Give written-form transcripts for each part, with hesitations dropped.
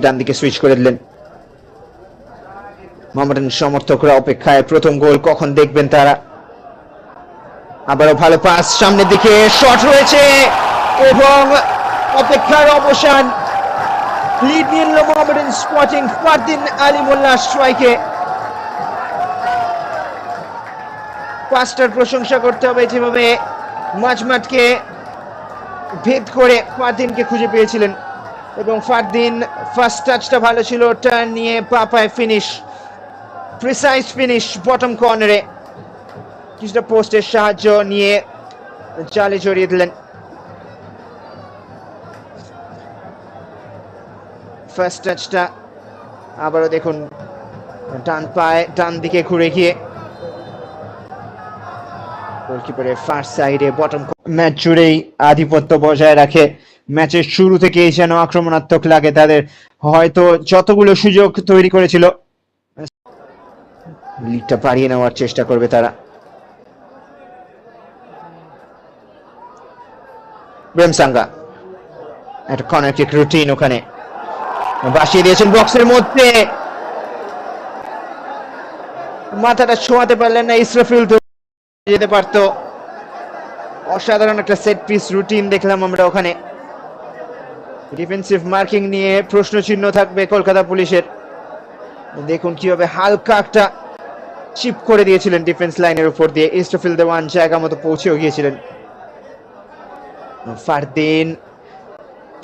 ডান দিকে সুইচ করে দিলেন। মোহামেডান সমর্থকরা অপেক্ষায়, প্রথম গোল কখন দেখবেন তারা। আবারও ভালো পাস সামনের দিকে, শট রয়েছে এবং অপেক্ষার অবসান। লিড নিয়ে নিল মোহামেডান স্পোর্টিং। ফারদিন আলী মোল্লা স্ট্রাইকে। পাঁচটার প্রশংসা করতে হবে, যেভাবে মাঝমাঠকে ভেদ করে ফারদিনকে খুঁজে পেয়েছিলেন এবং ফারদিন ফার্স্ট টাচটা ভালো ছিল, টার্ন নিয়ে পাপায় ফিনিশ, প্রিসাইজ ফিনিশ বটম কর্নারে, কিছুটা পোস্টের সাহায্য নিয়ে জালে জড়িয়ে দিলেন। ফার্স্ট টাচটা আবারও দেখুন, ডান পায়ে ডান দিকে ঘুরে গিয়ে গোলকিপারের ফার্স্ট সাইডে বটম। ম্যাচ জুড়েই আধিপত্য বজায় রাখে, ম্যাচের শুরু থেকেই যেন আক্রমণাত্মক লাগে তাদের। হয়তো যতগুলো সুযোগ তৈরি করেছিল, লিডটা বাড়িয়ে নেওয়ার চেষ্টা করবে তারা। রেমসাঙ্গা একটা কর্নার কিক রুটিন ওখানে বাসিয়ে দিয়েছেন বক্সের মধ্যে, মাথাটা ছোঁয়াতে পারলেন না ইসরাফিল, যেতে পারত। অসাধারণ একটা সেট পিস রুটিন দেখলাম আমরা ওখানে। ডিফেন্সিভ মার্কিং নিয়ে প্রশ্ন চিহ্ন থাকবে কলকাতা পুলিশের। দেখুন কিভাবে হালকা একটা চিপ করে দিয়েছিলেন ডিফেন্স লাইনের উপর দিয়ে। ইসরাফিল দেওয়ান জায়গা মতো পৌঁছেও গিয়েছিলেন। ফারদিন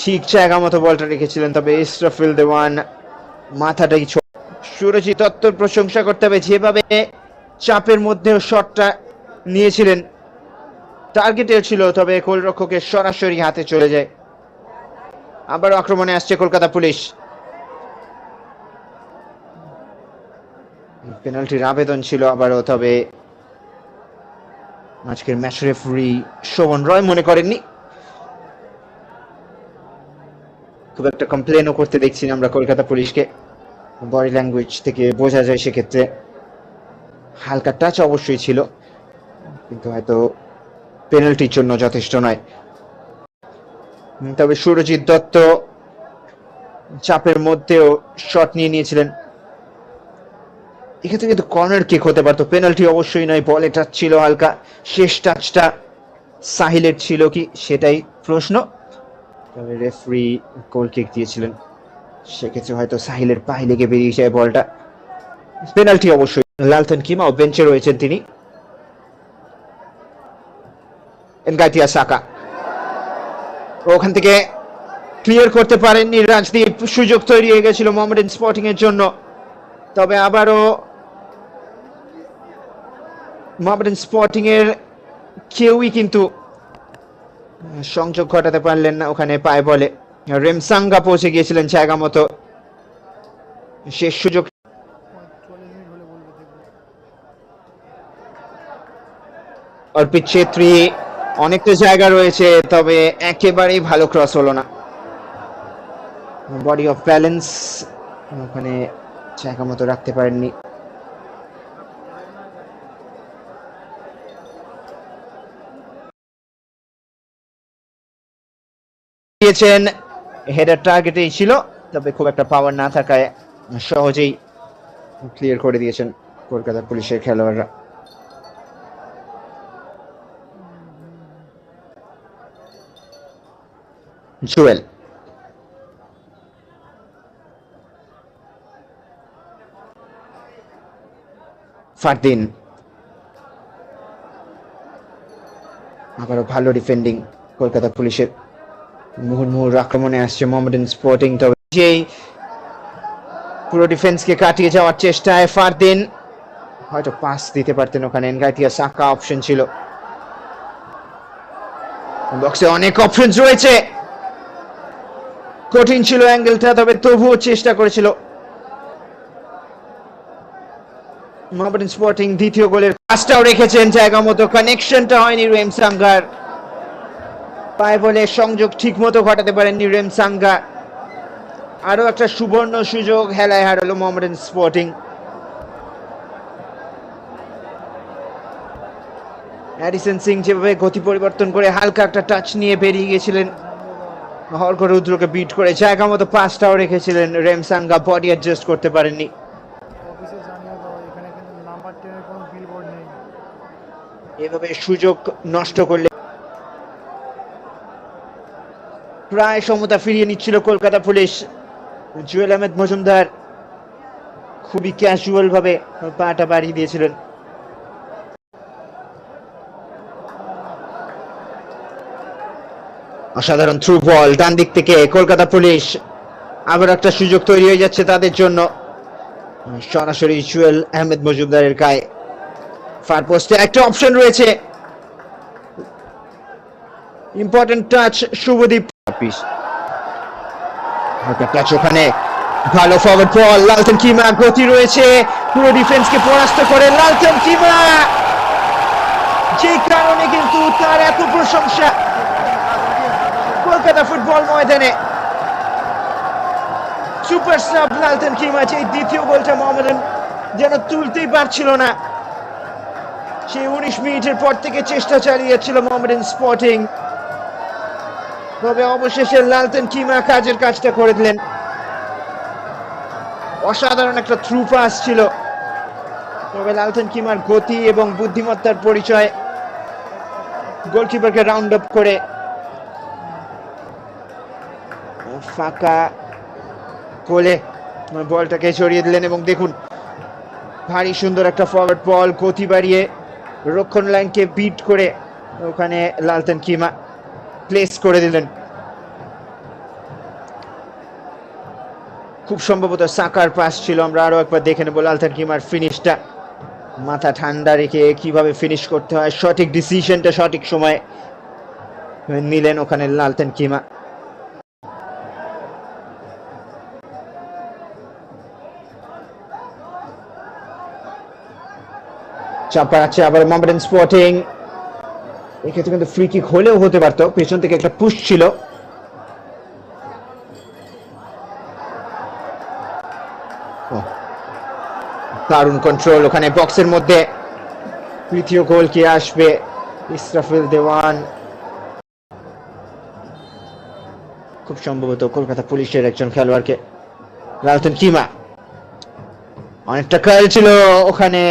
ঠিক জায়গা মতো বলটা রেখেছিলেন, তবে ইসরাফিল দেওয়ান মাথাটাই। সুরজিৎ দত্তর প্রশংসা করতে হবে, যেভাবে চাপের মধ্যেও শটটা নিয়েছিলেন। টার্গেটের ছিল, তবে গোলরক্ষকের সরাসরি হাতে চলে যায়। আবার আক্রমণে আসছে কলকাতা পুলিশ। পেনাল্টির আবেদন ছিল আবারও, তবে আজকের ম্যাচ রেফারি শোভন রয় মনে করেননি। খুব একটা কমপ্লেনও করতে দেখছি না আমরা কলকাতা পুলিশকে, বডি ল্যাঙ্গুয়েজ থেকে বোঝা যায় সেক্ষেত্রে। হালকা টাচ অবশ্যই ছিল, কিন্তু হয়তো পেনাল্টির জন্য যথেষ্ট নয়। তবে সুরজিৎ দত্ত চাপের মধ্যেও শট নিয়ে নিয়েছিলেন। এক্ষেত্রে কিন্তু কর্নার কিক হতে পারতো, পেনাল্টি অবশ্যই নয়। বলে টাচ ছিল হালকা, শেষ টাচটা সাহিলের ছিল কি সেটাই প্রশ্ন। তবে রেফারি গোল কিক দিয়েছিলেন, সেক্ষেত্রে হয়তো সাহিলের পায়ে লেগে বেরিয়ে যায় বলটা। পেনাল্টি অবশ্যই। লালথন কিমাও বেঞ্চে রয়েছেন তিনি। এনগাইতিয়া সাকা ওখান থেকে ক্লিয়ার করতে পারেননি রাজদীপ। সুযোগ তৈরি হয়ে গেছিল মোহামেডান স্পোর্টিং এর জন্য, তবে আবারও মোহামেডান স্পোর্টিং এর কেউই কিন্তু সংযোগ ঘটাতে পারলেন না ওখানে পায়ে বলে। রেমসাঙ্গা পৌঁছে গিয়েছিলেন জায়গা মতো, শেষ সুযোগ। অর্পিত ছেত্রী, অনেকটা জায়গা রয়েছে, তবে একেবারেই ভালো ক্রস হলো না। বডি অফ ব্যালেন্স ওখানে জায়গা মতো রাখতে পারেননি। দিয়েছেন, হেডার টার্গেটেই ছিল, তবে খুব একটা পাওয়ার না থাকায় সহজেই ক্লিয়ার করে দিয়েছেন কলকাতা পুলিশের খেলোয়াড়রা। জুয়েল ফারদিন, আবারও ভালো ডিফেন্ডিং কলকাতা পুলিশের। মুহুর্মুহুর আক্রমণে আসছে মোহামেডান স্পোর্টিং, তবে যেই পুরো ডিফেন্সকে কাটিয়ে যাওয়ার চেষ্টায় ফারদিন হয়তো পাস দিতে পারতেন ওখানে। এনগাইতিয়া সাকা অপশন ছিল, বক্সে অনেক অপশন রয়েছে। কঠিন ছিল অ্যাঙ্গেলটা, তবে তবুও চেষ্টা করেছিল মোহামেডান স্পোর্টিং। দ্বিতীয় গোলের পাসটাও রেখেছেন জায়গা মতো, কানেকশনটা হয়নি রেমসাঙ্গার পায়ে বলে, সংযোগ ঠিক মতো ঘটাতে পারেননি রেমসাঙ্গা। আরো একটা সুবর্ণ সুযোগ হেলায় হারালো মোহামেডান স্পোর্টিং। অ্যাডিসন সিং যেভাবে গতি পরিবর্তন করে হালকা একটা টাচ নিয়ে বেরিয়ে গিয়েছিলেন, হরকো রুদ্রকে বিট করে জায়গা মতো পাসটাও রেখেছিলেন, রেমসাঙ্গা বডি অ্যাডজাস্ট করতে পারেননি। অফিসে জানিয়ে দাও এখানে কিন্তু নাম্বার 10 এর কোনো বিলবোর্ড নেই। এভাবে সুযোগ নষ্ট করলে প্রায় সমতা ফিরিয়ে নিচ্ছিল কলকাতা পুলিশ। জুয়েল আহমেদ মজুমদার খুবই ক্যাজুয়াল ভাবে পাটা বাড়িয়ে দিয়েছিলেন। অসাধারণ থ্রু বল ডান দিক থেকে কলকাতা পুলিশ, আবার একটা সুযোগ তৈরি হয়ে যাচ্ছে তাদের জন্য। সরাসরি জুয়েল আহমেদ মজুমদারের গায়ে ফার পোস্টে একটা অপশন রয়েছে, ইম্পর্টেন্ট টাচ শুভদীপ। টাচ ওখানে ভালো ফরওয়ার্ড বল, লালটন কিমা গতি রয়েছে, পুরো ডিফেন্সকে পরাস্ত করে লালটন কিমা, যে কারণে কিন্তু তার এত প্রশংসা কলকাতা ফুটবল ময়দানে। সুপার সাব লালটন কিমা, যে দ্বিতীয় গোলটা মোহামেডান যেন তুলতেই পারছিল না, সেই 19 মিনিটের পর থেকে চেষ্টা চালিয়ে যাচ্ছিল মোহামেডান স্পোর্টিং, তবে অবশেষে লালটন কিমা কাজের কাজটা করে দিলেন। অসাধারণ একটা থ্রু পাস ছিল, তবে লালটন কিমার গতি এবং বুদ্ধিমত্তার পরিচয় গোলকিপারকে রাউন্ড আপ করে ফাঁকা গোলে বলটাকে ছড়িয়ে দিলেন। এবং দেখুন ভারী সুন্দর একটা ফরওয়ার্ড বল, গতি বাড়িয়ে রক্ষণ লাইনকে বিট করে ওখানে লালটন কিমা প্লেস করে দিলেন। খুব সম্ভবত সাকার পাস ছিল, আমরা আরো একবার দেখে নেবো লালটন কিমার ফিনিশটা। মাথা ঠান্ডা রেখে কিভাবে ফিনিশ করতে হয়, সঠিক ডিসিশনটা সঠিক সময়ে নিলেন ওখানে লালটন কিমা। চাপা আছে আবার মোহামেডান স্পোর্টিং, এক্ষেত্রে কিন্তু ফ্রি কিক হলেও হতে পারতো, পেছন থেকে একটা পুশ ছিল। দারুণ কন্ট্রোল, ওখানে বক্সের মধ্যে তৃতীয় গোল কি আসবে, ইসরাফিল দেওয়ান খুব সম্ভবত কলকাতা পুলিশের একজন খেলোয়াড়কে। লালটন কিমা অনেকটা কার্ল ছিল ওখানে,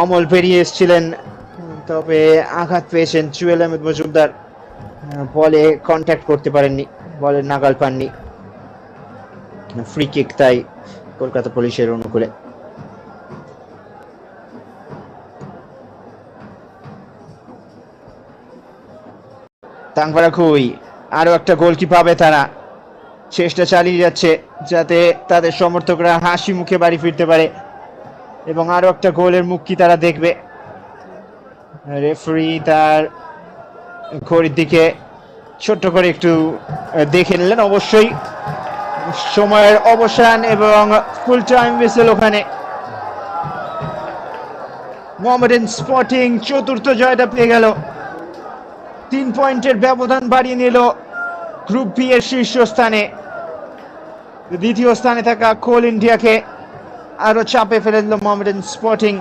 অমল বেরিয়ে এসেছিলেন, তবে আঘাত পেয়েছেন জুয়েল আহমেদ মজুমদার, বলে কন্ট্যাক্ট করতে পারেননি, বলের নাগাল পাননি, ফ্রি কিক তাই কলকাতা পুলিশের অনুকূলে। তাংবারাখুই আরো একটা গোল কি পাবে তারা, চেষ্টা চালিয়ে যাচ্ছে যাতে তাদের সমর্থকরা হাসি মুখে বাড়ি ফিরতে পারে, এবং আরো একটা গোলের মুখ কি তারা দেখবে। রেফারি তার ঘড়ির দিকে ছোট্ট করে একটু দেখে নিলেন, অবশ্যই সময়ের অবসান এবং ফুল টাইম হুইসেল ওখানে। মোহামেডান স্পোর্টিং চতুর্থ জয়টা পেয়ে গেল, 3 পয়েন্টের ব্যবধান বাড়িয়ে নিল গ্রুপ বি এর শীর্ষস্থানে। দ্বিতীয় স্থানে থাকা কোল ইন্ডিয়াকে আরো চাপে ফেলে দিল মোহামেডান স্পোর্টিং।